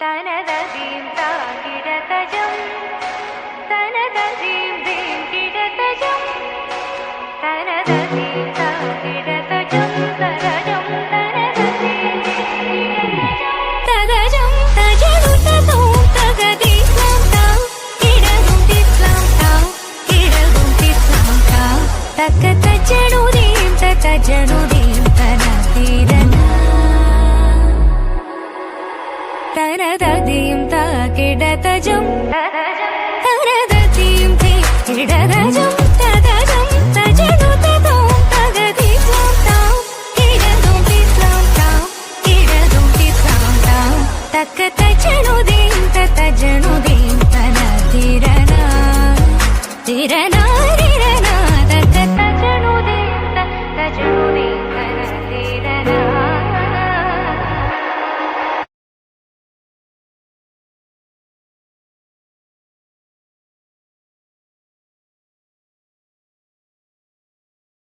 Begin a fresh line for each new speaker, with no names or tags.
തനതീം താകിടതജം തനതീം ദീം കിടതജം തനതീം താകിടതജം തരജം തനതീം തദജം തജനു തതോം തഗദീസ്ലാം താ കിടതും തിസ്ലാം താ കിടതും തിസ്ലാം താ തക തജനു ദീം തജനു ദീം തനതീരന തനതീം താകിടതജം തനതീം കിടതജം തദജം തജനു തതോം തഗദീസ്ലാം താ കിടതും തിസ്ലാം താ കിടതും തിസ്ലാം താ തക